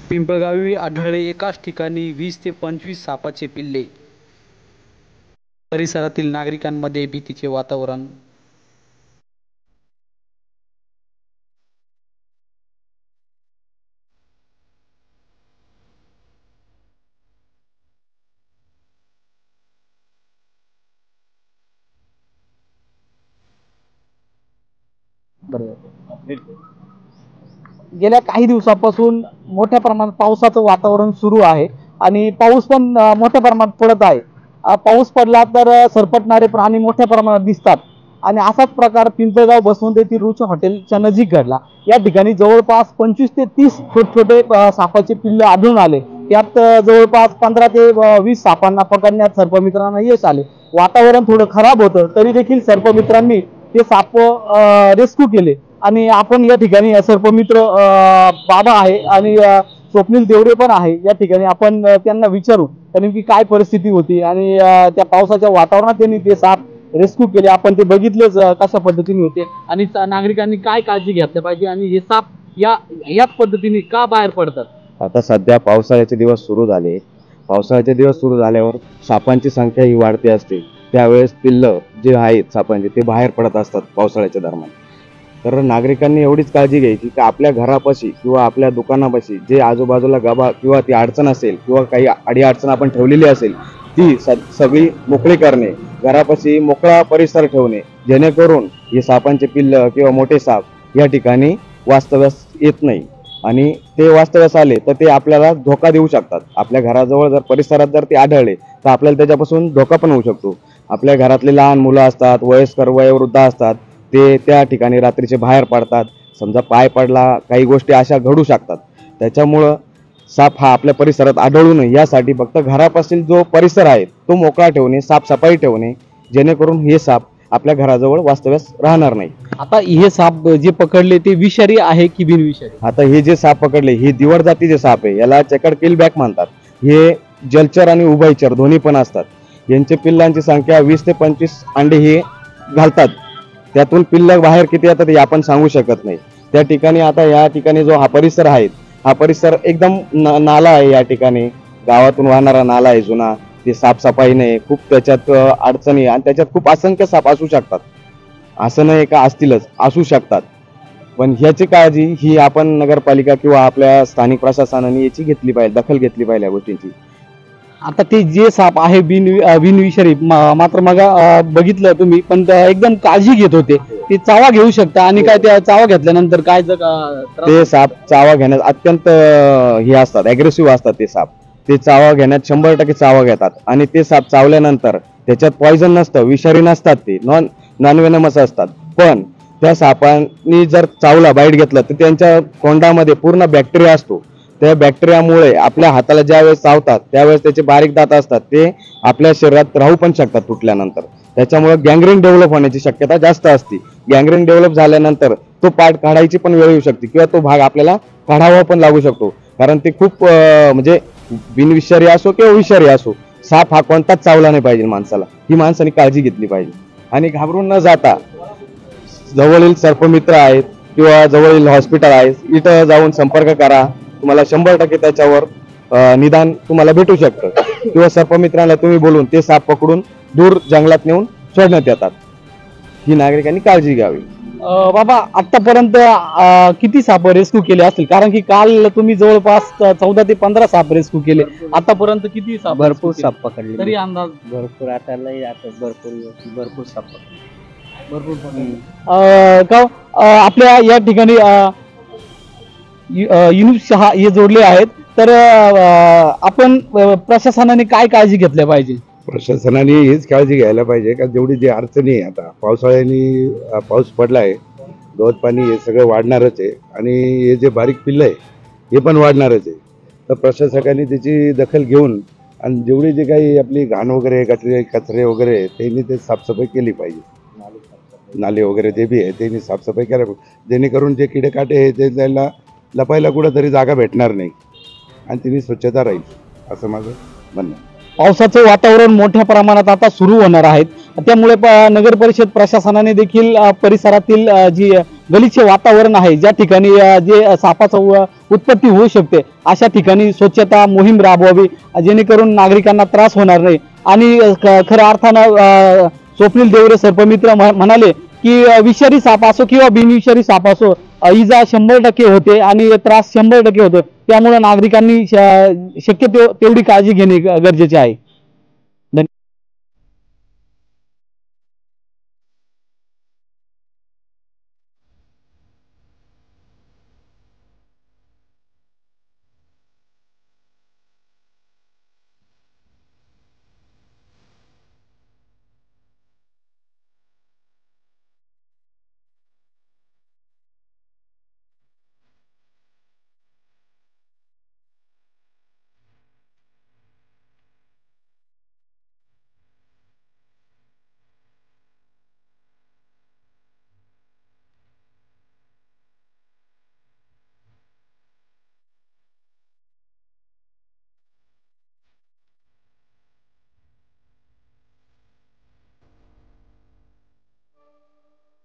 पिंपळगावी आढळले एकाच ठिकाणी 20 ते 25 सापाचे पिल्ले. परिसरातील नागरिकांमध्ये भीतीचे वातावरण. गेल्या काही दिवसापासून मोठ्या प्रमाणात पावसाचं वातावरण सुरू आहे आणि पाऊस पण मोठ्या प्रमाणात पडत आहे. पाऊस पडला तर सरपटणारे प्राणी मोठ्या प्रमाणात दिसतात आणि असाच प्रकार पिंपळगाव बसवंत येथील रुच हॉटेलच्या नजीक घडला. या ठिकाणी जवळपास 25 ते 30 छोटे सापाचे पिल्ले आढळून आले. यात जवळपास 15 ते 20 सापांना पकडण्यात सर्पमित्रांना यश आले. वातावरण थोडं खराब होतं तरी देखील सर्पमित्रांनी ते साप रेस्क्यू केले आणि आपण या ठिकाणी सर्पमित्र बाबा आहे आणि स्वप्नील देवरे पण आहे. या ठिकाणी आपण त्यांना विचारू नेमकी काय परिस्थिती होती आणि त्या पावसाच्या वातावरणात त्यांनी ते साप रेस्क्यू केले. आपण ते बघितलेच कशा पद्धतीने होते आणि नागरिकांनी काय काळजी घेतली पाहिजे आणि हे साप याच पद्धतीने का बाहेर पडतात. आता सध्या पावसाळ्याचे दिवस सुरू झाले. पावसाळ्याचे दिवस सुरू झाल्यावर सापांची संख्या ही वाढते असते. त्यावेळेस पिल्लं जे आहेत सापांचे ते बाहेर पडत असतात पावसाळ्याच्या दरम्यान. तर नागरिकांनी एवढीच काळजी घ्यायची की आपल्या घरापाशी किंवा आपल्या दुकानापाशी जे आजूबाजूला गाभा किंवा ती अडचण असेल किंवा काही अडी अडचण आपण ठेवलेली असेल ती सगळी मोकळी करणे, घरापाशी मोकळा परिसर ठेवणे, जेणेकरून हे सापांचे पिल्लं किंवा मोठे साप या ठिकाणी वास्तव्यास येत नाही आणि ते वास्तव्यास आले तर ते आपल्याला धोका देऊ शकतात. आपल्या घराजवळ जर परिसरात जर ते आढळले तर आपल्याला त्याच्यापासून धोका पण होऊ शकतो. आपल्या घरातले लहान मुलं असतात, वयस्कर वयोवृद्ध असतात, ते त्या ठिकाणी रात्रीचे बाहेर पडतात. समजा पाय पडला, काही गोष्टी अशा घडू शकतात. त्याच्यामुळं साप हा आपल्या परिसरात आढळू नये यासाठी फक्त घरापासून जो परिसर आहे तो मोकळा ठेवणे, साफसफाई ठेवणे, जेणेकरून हे साप आपल्या घराजवळ वास्तव्यास राहणार नाही. आता हे साप जे पकडले ते विषारी आहे की बिनविषारी. आता हे जे साप पकडले हे दिवड जातीचे साप आहे. याला चेकड किलबॅक म्हणतात. हे जलचर आणि उभयचर दोन्ही पण असतात. यांचे पिल्लांची संख्या 20 ते 25 अंडे हे घालतात. त्यातून पिल्लं बाहेर किती येतात हे आपण सांगू शकत नाही. त्या ठिकाणी आता या ठिकाणी जो हा परिसर आहे हा परिसर एकदम नाला आहे. या ठिकाणी गावातून वाहणारा नाला आहे जुना. ते साफसफाई नाही, खूप त्याच्यात अडचणी आणि त्याच्यात खूप असंख्य साप असू शकतात. असं नाही का असतीलच, असू शकतात. पण ह्याची काळजी ही आपण नगरपालिका किंवा आपल्या स्थानिक प्रशासनाने याची घेतली पाहिजे, दखल घेतली पाहिजे या गोष्टींची. आता ते जे साप आहे बिनविषारी मात्र मग बघितलं तुम्ही पण एकदम काळजी घेत होते. ते चावा घेऊ शकता आणि काय त्या चावा घेतल्यानंतर काय ते साप चावा घेण्यात अत्यंत हे असतात, अग्रेसिव्ह असतात ते साप. ते चावा घेण्यात 100% चावा घेतात आणि ते साप चावल्यानंतर त्याच्यात पॉइझन नसतं, विषारी नसतात, ते नॉन वेनमस असतात. पण त्या सापांनी जर चावला, बाईट घेतला तर त्यांच्या तोंडामध्ये पूर्ण बॅक्टेरिया असतो. त्या बॅक्टेरियामुळे आपल्या हाताला ज्या वेळेस चावतात त्यावेळेस त्याचे बारीक दात असतात, ते आपल्या शरीरात राहू पण शकतात तुटल्यानंतर. त्याच्यामुळे गँग्रीन डेव्हलप होण्याची शक्यता जास्त असते. गँग्रीन डेव्हलप झाल्यानंतर तो पार्ट काढायची पण वेळ येऊ शकते किंवा तो भाग आपल्याला काढावा पण लागू शकतो. कारण ते खूप म्हणजे बिनविषारी असो किंवा विषारी असो, साप हा कोणताच चावला नाही पाहिजे माणसाला. ही माणसाने काळजी घेतली पाहिजे आणि घाबरून न जाता जवळील सर्पमित्र आहेत किंवा जवळील हॉस्पिटल आहे, इथं जाऊन संपर्क करा. तुम्हाला 100% त्याच्यावर निदान तुम्हाला भेटू शकतं किंवा सर्पमित्रांना तुम्ही बोलून ते साप पकडून दूर जंगलात नेऊन सोडण्यात येतात. ही नागरिकांनी काळजी घ्यावी. बाबा आतापर्यंत किती साप रेस्क्यू केले असतील, कारण की काल तुम्ही जवळपास 14 ते 15 साप रेस्क्यू केले. आतापर्यंत किती साप? भरपूर साप पकडले. तरी अंदाज भरपूर आता लई आता भरपूर साप पकडले. आपल्या या ठिकाणी युनुस शहा हे जोडले आहेत. तर आपण प्रशासनाने काय काळजी घेतल्या पाहिजे? प्रशासनाने हीच काळजी घ्यायला पाहिजे का जेवढी जी अडचणी आहे, आता पावसाळ्याने पाऊस पडला आहे, गवत पाणी हे सगळं वाढणारच आहे आणि हे जे बारीक पिल्लं आहे हे पण वाढणारच आहे. तर प्रशासकाने त्याची दखल घेऊन आणि जेवढी जे काही आपली घाण वगैरे कचरे वगैरे त्यांनी ते साफसफाई केली पाहिजे. नाले वगैरे जे बी आहे त्यांनी साफसफाई केल्या पाहिजे, जेणेकरून जे किडे काटे आहे ते त्याला लपायला कुठंतरी जागा भेटणार नाही आणि तिने स्वच्छता राहील, असं माझं म्हणणं आहे. पावसाचे वातावरण मोठ्या प्रमाणात आता सुरू होणार आहेत. त्यामुळे नगर परिषद प्रशासनाने देखील परिसरातील जी गलीचे वातावरण आहे, ज्या ठिकाणी जे सापाचं उत्पत्ती होऊ शकते अशा ठिकाणी स्वच्छता मोहीम राबवावी, जेणेकरून नागरिकांना त्रास होणार नाही. आणि खऱ्या अर्थानं स्वप्नील देवरे सर्पमित्र म्हणाले की विषारी साप असो किंवा बिनविषारी साप असो, इजा 100% होते आणि त्रास 100% होतो. त्यामुळे नागरिकांनी शक्य तेवढी काळजी घेणे गरजेचे आहे.